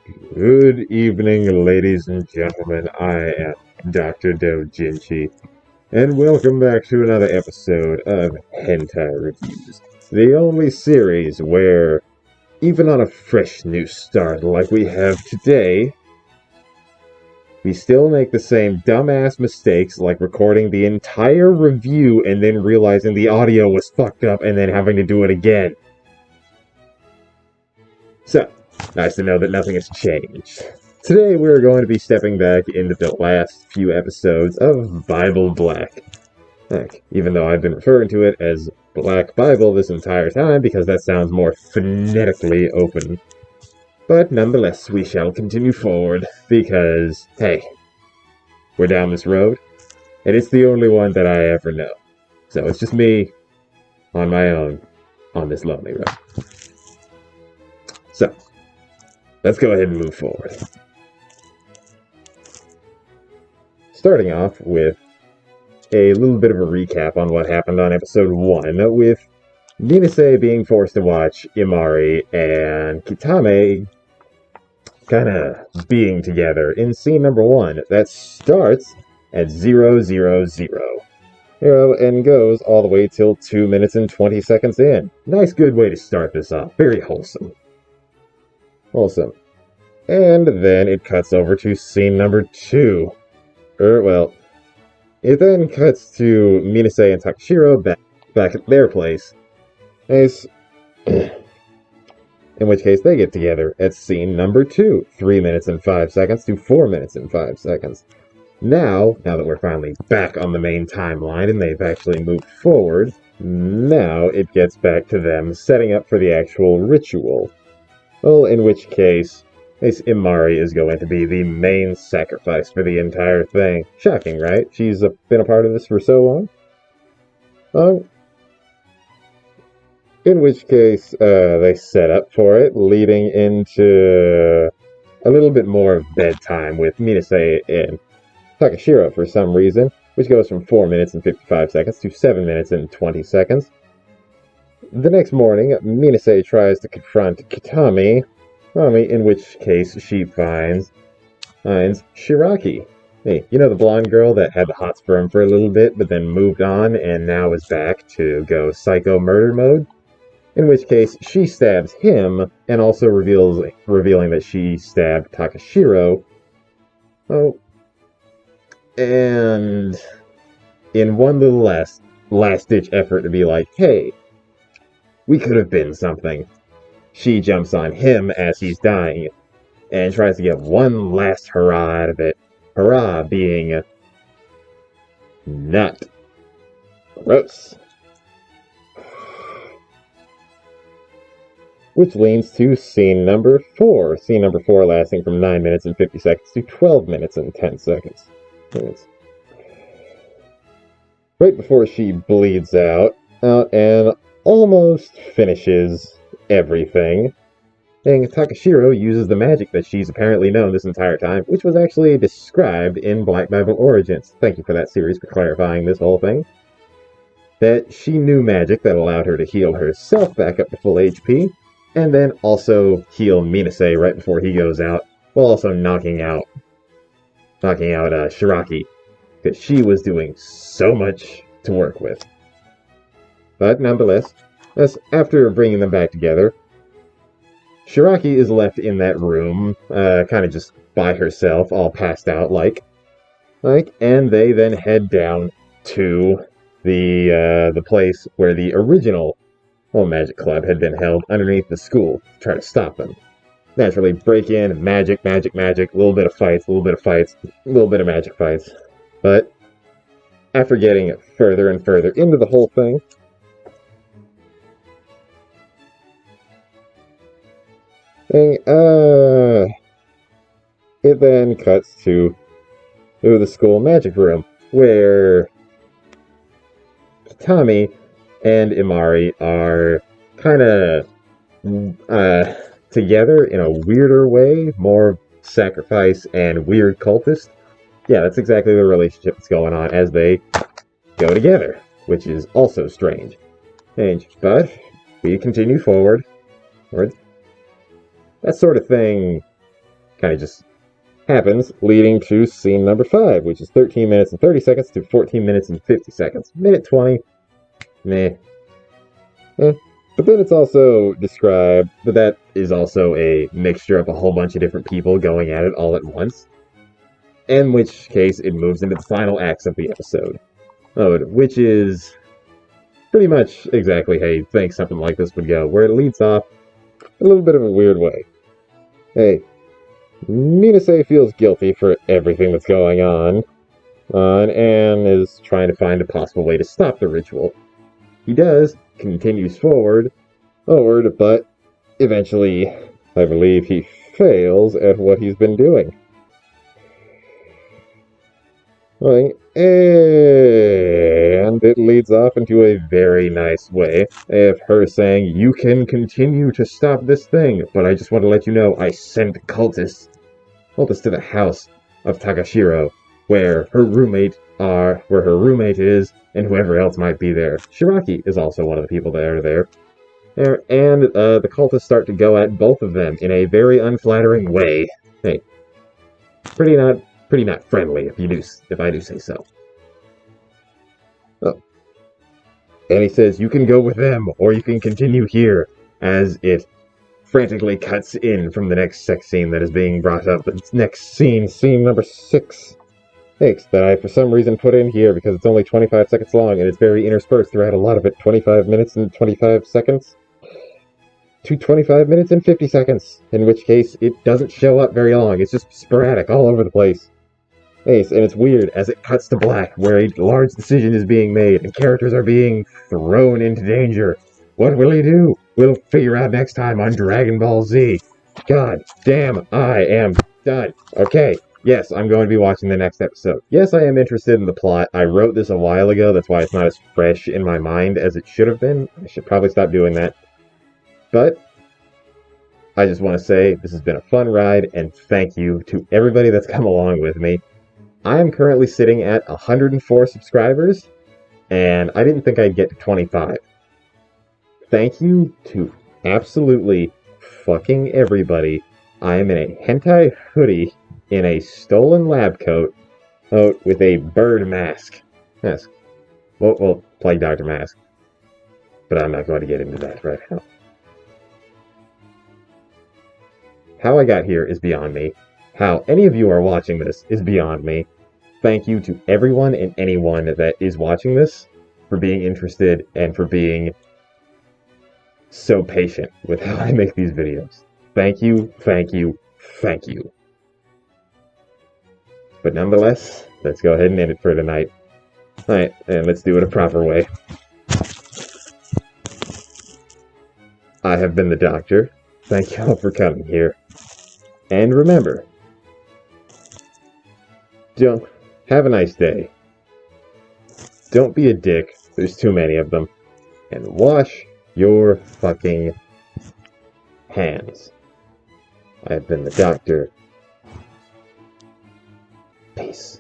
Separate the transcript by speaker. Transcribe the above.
Speaker 1: Good evening, ladies and gentlemen. I am Dr. Doujinshi, and welcome back to another episode of Hentai Reviews, the only series where, even on a fresh new start like we have today, we still make the same dumbass mistakes like recording the entire review and then realizing the audio was fucked up and then having to do it again. So, nice to know that nothing has changed. Today we're going to be stepping back into the last few episodes of Bible Black. Heck, even though I've been referring to it as Black Bible this entire time because that sounds more phonetically open. But nonetheless, we shall continue forward because, hey, we're down this road, and it's the only one that I ever know. So it's just me, on my own, on this lonely road. So, let's go ahead and move forward. Starting off with a little bit of a recap on what happened on episode 1, with Minase being forced to watch Imari and Kitame kind of being together in scene number 1 that starts at 000 and goes all the way till 2 minutes and 20 seconds in. Nice, good way to start this off. Very wholesome. Awesome. And then it cuts over to scene number 2. It then cuts to Minase and Takashiro back at their place. In which case they get together at scene number 2. 3 minutes and 5 seconds to 4 minutes and 5 seconds. Now that we're finally back on the main timeline and they've actually moved forward, now it gets back to them setting up for the actual ritual. Well, in which case, Imari is going to be the main sacrifice for the entire thing. Shocking, right? She's been a part of this for so long. In which case, they set up for it, leading into a little bit more of bedtime with Minase and Takashiro for some reason, which goes from 4 minutes and 55 seconds to 7 minutes and 20 seconds. The next morning, Minase tries to confront Kitame, in which case she finds Shiraki. Hey, you know the blonde girl that had the hots for him for a little bit, but then moved on and now is back to go psycho murder mode? In which case, she stabs him, and also revealing that she stabbed Takashiro. And in one little last-ditch effort to be like, hey, we could have been something, she jumps on him as he's dying, and tries to get one last hurrah out of it. Hurrah being nut. Gross. Which leads to scene number 4. Scene number 4 lasting from 9 minutes and 50 seconds to 12 minutes and 10 seconds. Right before she bleeds out and almost finishes everything, and Takashiro uses the magic that she's apparently known this entire time, which was actually described in Black Bible Origins. Thank you for that series for clarifying this whole thing. That she knew magic that allowed her to heal herself back up to full HP, and then also heal Minase right before he goes out, while also knocking out Shiraki, because she was doing so much to work with. But nonetheless, after bringing them back together, Shiraki is left in that room, kind of just by herself, all passed out and they then head down to the place where the original Magic Club had been held underneath the school to try to stop them. Naturally, break in, magic, a little bit of fights, a little bit of magic fights. But after getting further and further into the whole thing, it then cuts to the school magic room, where Kitame and Imari are kind of together in a weirder way, more sacrifice and weird cultist. Yeah, that's exactly the relationship that's going on as they go together, which is also strange. But we continue forward. That sort of thing kind of just happens, leading to scene number 5, which is 13 minutes and 30 seconds to 14 minutes and 50 seconds. Minute 20, meh. But then it's also described that is also a mixture of a whole bunch of different people going at it all at once. In which case, it moves into the final acts of the episode. Which is pretty much exactly how you'd think something like this would go, where it leads off a little bit of a weird way. Hey, Minase feels guilty for everything that's going on, and is trying to find a possible way to stop the ritual. He does, continues forward, but eventually, I believe he fails at what he's been doing. And it leads off into a very nice way of her saying, "You can continue to stop this thing, but I just want to let you know I sent cultists to the house of Takashiro, where her roommate is, and whoever else might be there." Shiraki is also one of the people that are there. And the cultists start to go at both of them in a very unflattering way. Hey, pretty not friendly, if I do say so. Oh. And he says, "You can go with them, or you can continue here," as it frantically cuts in from the next sex scene that is being brought up. The next scene number 6. Thanks, that I for some reason put in here because it's only 25 seconds long and it's very interspersed throughout a lot of it. 25 minutes and 25 seconds to 25 minutes and 50 seconds, in which case it doesn't show up very long. It's just sporadic all over the place. And it's weird as it cuts to black, where a large decision is being made and characters are being thrown into danger. What will he do? We'll figure out next time on Dragon Ball Z. God damn, I am done. Okay, yes, I'm going to be watching the next episode. Yes, I am interested in the plot. I wrote this a while ago, that's why it's not as fresh in my mind as it should have been. I should probably stop doing that. But I just want to say this has been a fun ride, and thank you to everybody that's come along with me. I am currently sitting at 104 subscribers, and I didn't think I'd get to 25. Thank you to absolutely fucking everybody. I am in a hentai hoodie, in a stolen lab coat, with a bird mask. Yes. Well, Plague Doctor mask. But I'm not going to get into that right now. How I got here is beyond me. How any of you are watching this is beyond me. Thank you to everyone and anyone that is watching this for being interested and for being so patient with how I make these videos. Thank you, thank you, thank you. But nonetheless, let's go ahead and end it for tonight. Alright, and let's do it a proper way. I have been the Doctor. Thank you all for coming here. And remember, have a nice day. Don't be a dick. There's too many of them. And wash your fucking hands. I have been the Doctor. Peace.